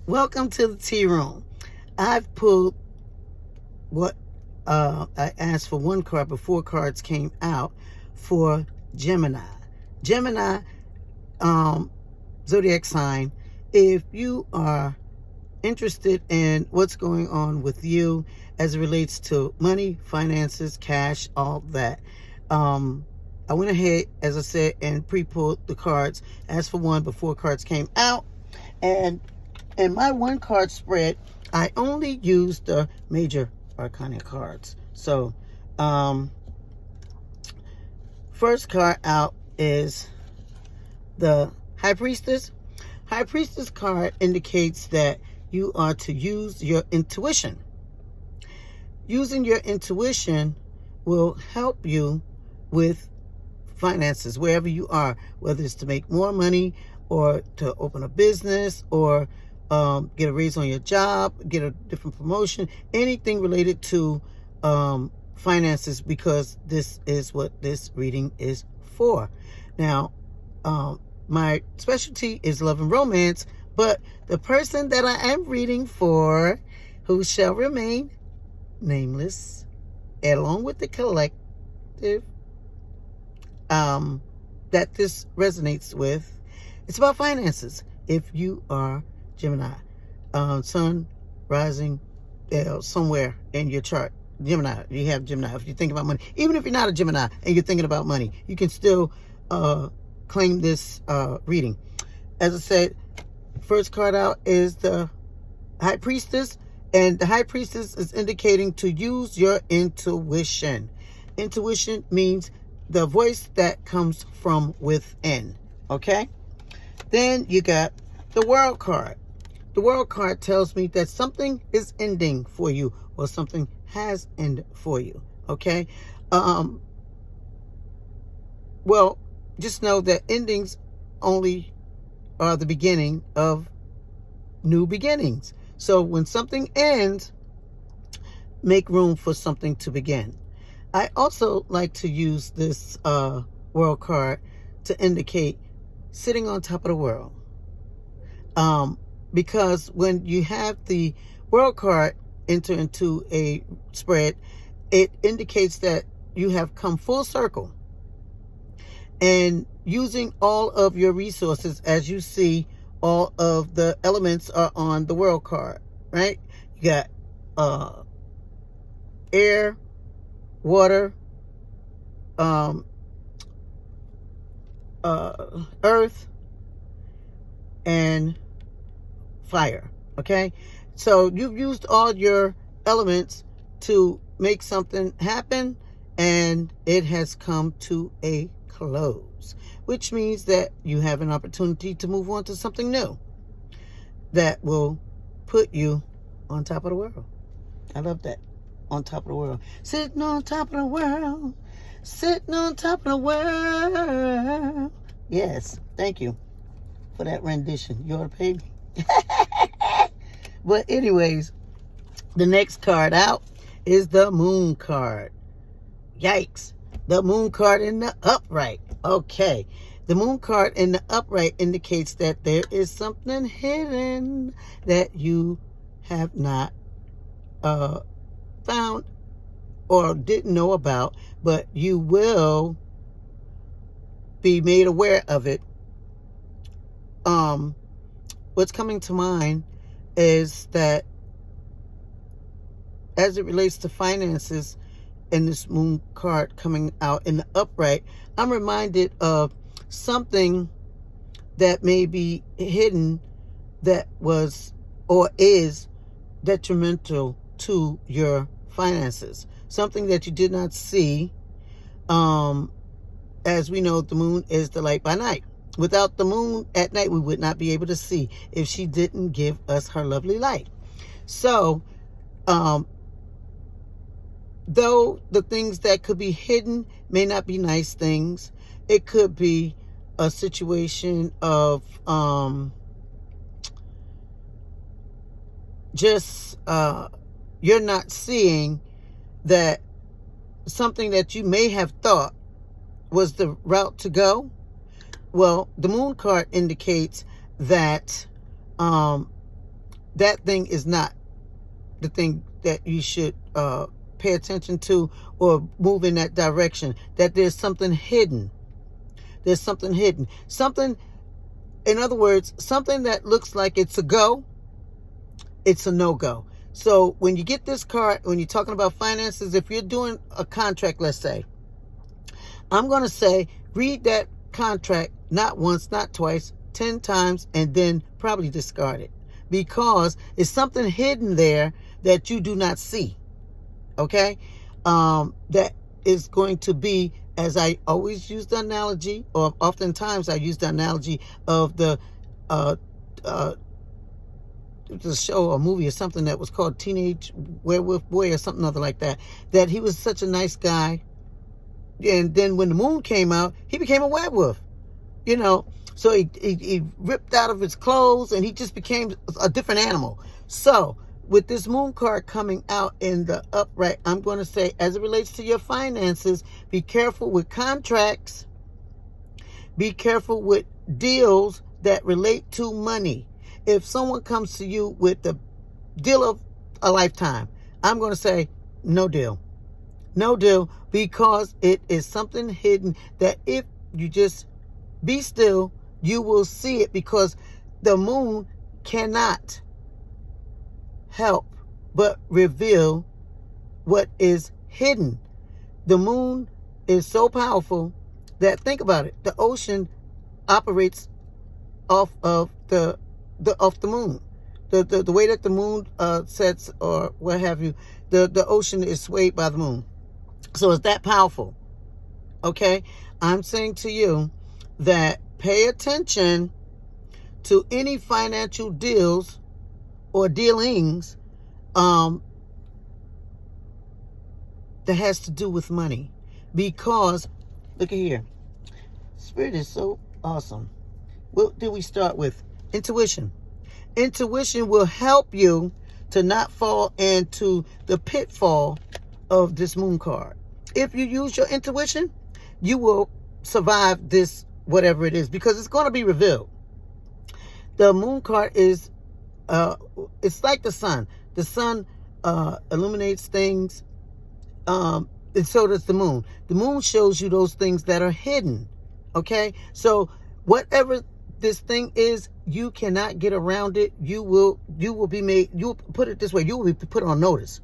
Welcome to the tea room. I've pulled what I asked for one card before cards came out for Gemini. Gemini, zodiac sign. If you are interested in what's going on with you as it relates to money, finances, cash, all that, I went ahead, as I said, and pre-pulled the cards. Asked for one before cards came out, and in my one card spread, I only used the major arcana cards. So, first card out is the High Priestess. High Priestess card indicates that you are to use your intuition. Using your intuition will help you with finances wherever you are, whether it's to make more money or to open a business or get a raise on your job, get a different promotion, anything related to finances, because this is what this reading is for. Now, my specialty is love and romance, but the person that I am reading for, who shall remain nameless, along with the collective that this resonates with, it's about finances. If you are Gemini, sun, rising, somewhere in your chart, Gemini, you have Gemini. If you think about money, even if you're not a Gemini and you're thinking about money, you can still claim this reading. As I said, first card out is the High Priestess, and the High Priestess is indicating to use your intuition. Intuition means the voice that comes from within, okay? Then you got the World card. The World card tells me that something is ending for you, or something has ended for you, okay? Well, just know that endings only are the beginning of new beginnings. So when something ends, make room for something to begin. I also like to use this World card to indicate sitting on top of the world. Because when you have the World card enter into a spread, it indicates that you have come full circle and using all of your resources. As you see, all of the elements are on the World card, right? You got air, water, earth, and fire, okay? So you've used all your elements to make something happen, and it has come to a close, which means that you have an opportunity to move on to something new that will put you on top of the world. I love that. On top of the world. Sitting on top of the world. Sitting on top of the world. Yes, thank you for that rendition. You ought to pay me. But anyways, the next card out is the Moon card. Yikes. The Moon card in the upright. Okay. The Moon card in the upright indicates that there is something hidden that you have not found or didn't know about, but you will be made aware of it. What's coming to mind is that as it relates to finances and this Moon card coming out in the upright, I'm reminded of something that may be hidden that was or is detrimental to your finances. Something that you did not see. As we know, the moon is the light by night. Without the moon at night, we would not be able to see if she didn't give us her lovely light. So, though the things that could be hidden may not be nice things, it could be a situation of just you're not seeing that something that you may have thought was the route to go. Well, the Moon card indicates that that thing is not the thing that you should pay attention to or move in that direction. That there's something hidden. There's something hidden. Something, in other words, something that looks like it's a go, it's a no-go. So when you get this card, when you're talking about finances, if you're doing a contract, let's say, I'm going to say, read that contract not once, not twice, 10 times, and then probably discard it. Because it's something hidden there that you do not see. Okay? That is going to be, as I always use the analogy, or oftentimes I use the analogy of the show or movie or something that was called Teenage Werewolf Boy or something other like that. That he was such a nice guy. And then when the moon came out, he became a werewolf. You know, so he ripped out of his clothes and he just became a different animal. So with this moon card coming out in the upright, I'm going to say, as it relates to your finances, be careful with contracts. Be careful with deals that relate to money. If someone comes to you with the deal of a lifetime, I'm going to say no deal. No deal, because it is something hidden that if you just be still, you will see it, because the moon cannot help but reveal what is hidden. The moon is so powerful that, think about it, the ocean operates off of the moon. The way that the moon sets or what have you, the ocean is swayed by the moon. So it's that powerful. Okay? I'm saying to you that pay attention to any financial deals or dealings that has to do with money. Because, look at here. Spirit is so awesome. What did we start with? Intuition. Intuition will help you to not fall into the pitfall of this moon card. If you use your intuition, you will survive this, whatever it is, because it's going to be revealed. The moon card is, it's like the sun. The sun illuminates things, and so does the moon. The moon shows you those things that are hidden. Okay? So whatever this thing is, you cannot get around it. You will be made, you'll put it this way, you will be put on notice.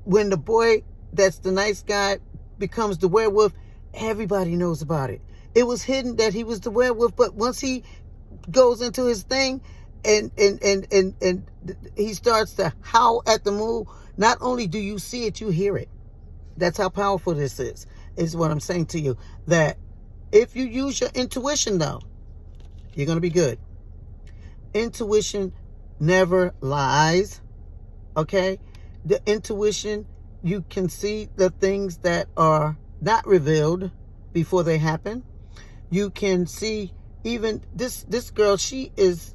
When the boy that's the nice guy becomes the werewolf, everybody knows about it. It was hidden that he was the werewolf, but once he goes into his thing and he starts to howl at the moon, not only do you see it, you hear it. That's how powerful this is what I'm saying to you. That if you use your intuition, though, you're going to be good. Intuition never lies. Okay? The intuition, you can see the things that are not revealed before they happen. You can see even this girl, she is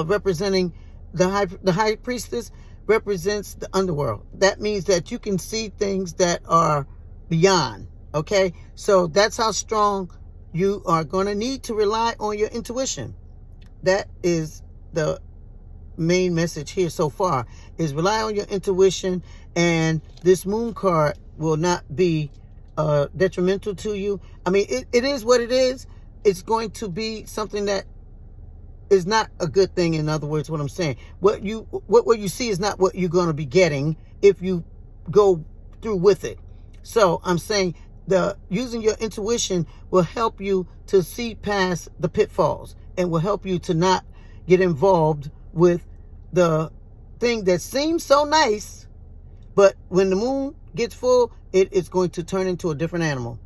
representing the high priestess, represents the underworld. That means that you can see things that are beyond. Okay? So that's how strong you are going to need to rely on your intuition. That is the main message here so far, is rely on your intuition, and this moon card will not be detrimental to you. I mean, it is what it is. It's going to be something that is not a good thing. In other words, what I'm saying, what you see is not what you're going to be getting if you go through with it. So I'm saying using your intuition will help you to see past the pitfalls, and will help you to not get involved with the thing that seems so nice, but when the moon gets full, it is going to turn into a different animal.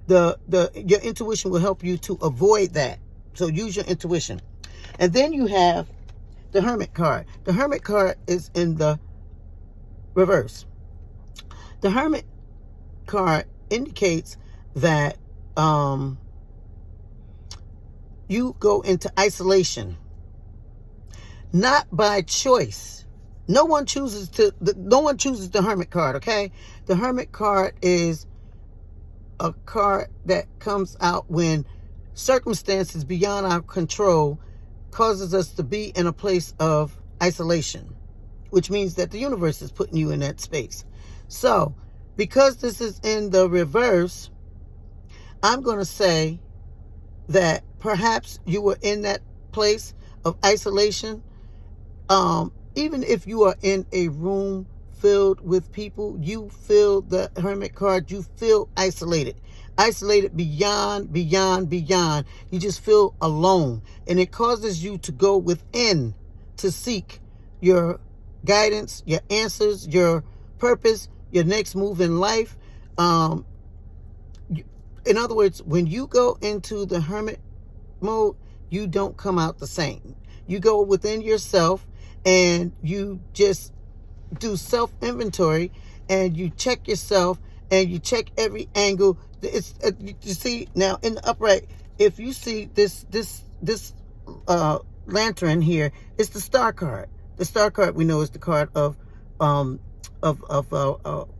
Your intuition will help you to avoid that. So use your intuition. And then you have the Hermit card. The Hermit card is in the reverse. The Hermit card indicates that you go into isolation, not by choice. No one chooses the Hermit card. Okay, the Hermit card is a card that comes out when circumstances beyond our control causes us to be in a place of isolation, which means that the universe is putting you in that space. So, because this is in the reverse, I'm going to say that perhaps you were in that place of isolation. Even if you are in a room filled with people, you feel the Hermit card, you feel isolated. Isolated beyond. You just feel alone. And it causes you to go within to seek your guidance, your answers, your purpose, your next move in life. In other words, when you go into the Hermit mode, you don't come out the same. You go within yourself and you just do self-inventory, and you check yourself, and you check every angle. It's you see now in the upright, if you see this lantern here, it's the star card. The star card we know is the card of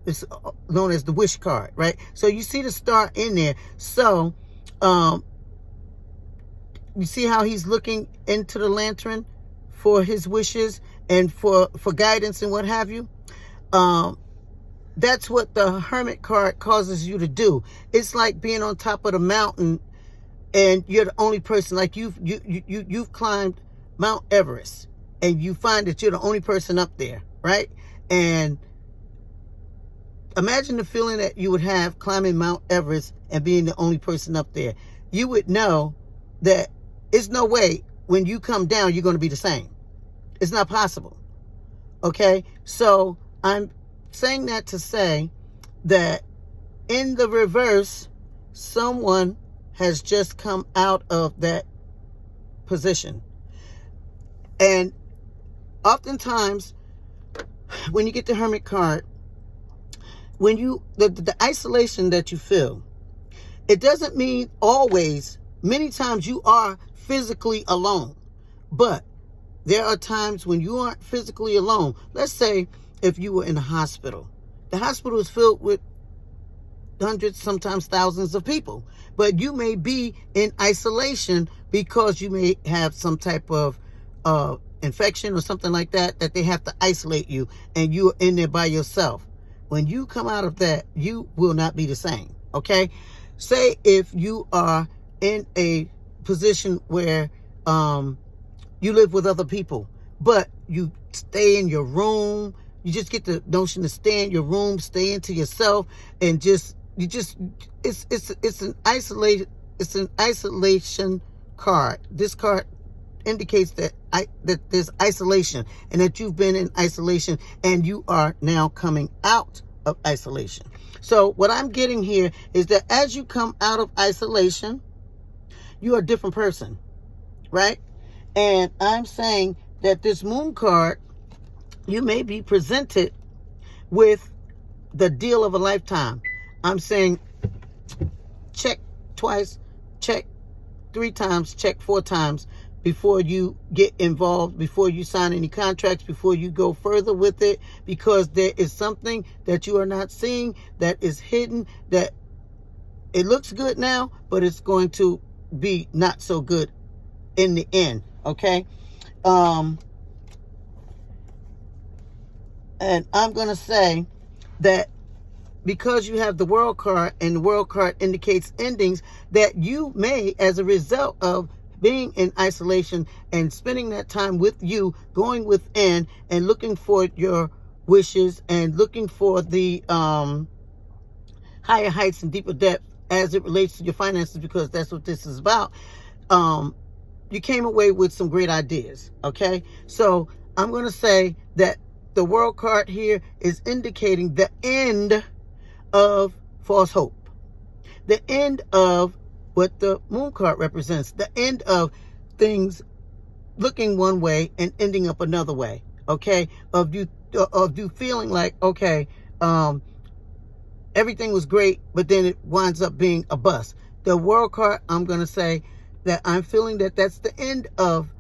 it's known as the wish card, right? So you see the star in there. So you see how he's looking into the lantern for his wishes and for guidance and what have you. That's what the Hermit card causes you to do. It's like being on top of the mountain and you're the only person. Like you've climbed Mount Everest and you find that you're the only person up there, right? And imagine the feeling that you would have climbing Mount Everest and being the only person up there. You would know that it's no way when you come down you're going to be the same. It's not possible. Okay? So I'm saying that to say that in the reverse, someone has just come out of that position. And oftentimes, when you get the Hermit card, when you the isolation that you feel, it doesn't mean always. Many times you are physically alone, but there are times when you aren't physically alone. Let's say if you were in a hospital. The hospital is filled with hundreds, sometimes thousands of people, but you may be in isolation because you may have some type of infection or something like that they have to isolate you, and you're in there by yourself. When you come out of that, you will not be the same. Okay? Say if you are in a position where you live with other people, but you stay in your room. You just get the notion to stay in your room, stay into yourself, and it's an isolation card. This card indicates that there's isolation and that you've been in isolation and you are now coming out of isolation. So what I'm getting here is that as you come out of isolation, you are a different person, right? And I'm saying that this moon card, you may be presented with the deal of a lifetime. I'm saying check twice, check 3 times, check 4 times before you get involved, before you sign any contracts, before you go further with it, because there is something that you are not seeing that is hidden, that it looks good now, but it's going to be not so good in the end. Okay? And I'm going to say that because you have the World card, and the World card indicates endings, that you may, as a result of being in isolation and spending that time with you, going within and looking for your wishes and looking for the higher heights and deeper depth as it relates to your finances, because that's what this is about. You came away with some great ideas. Okay? So I'm going to say that the World card here is indicating the end of false hope. The end of what the Moon card represents. The end of things looking one way and ending up another way. Okay? Of you feeling like, okay, everything was great, but then it winds up being a bust. The World card, I'm going to say that I'm feeling that that's the end of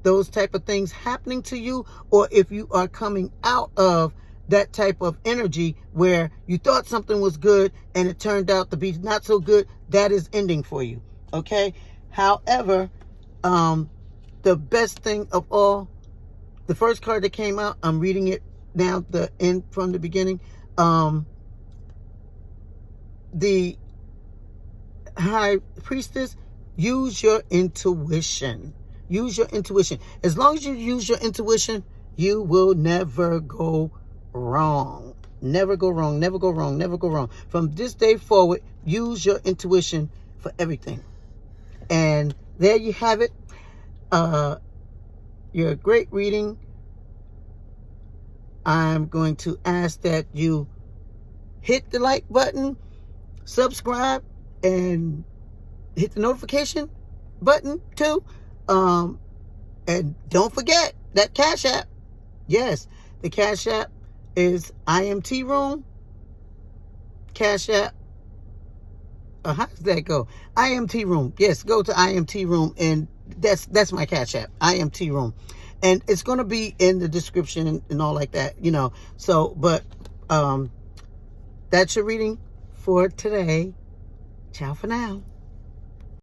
those type of things happening to you, or if you are coming out of that type of energy where you thought something was good and it turned out to be not so good, that is ending for you. Okay? However, the best thing of all, the first card that came out, I'm reading it now, the end from the beginning. The High Priestess, use your intuition. Use your intuition. As long as you use your intuition, you will never go wrong. Never go wrong, never go wrong, never go wrong. From this day forward, use your intuition for everything. And there you have it. Your great reading. I'm going to ask that you hit the like button, subscribe, and hit the notification button too. And don't forget that Cash App. Yes, the Cash App is iamtearoom. Cash App. How does that go? iamtearoom. Yes, go to iamtearoom, and that's my Cash App. iamtearoom. And it's going to be in the description and all like that, you know. So, but that's your reading for today. Ciao for now.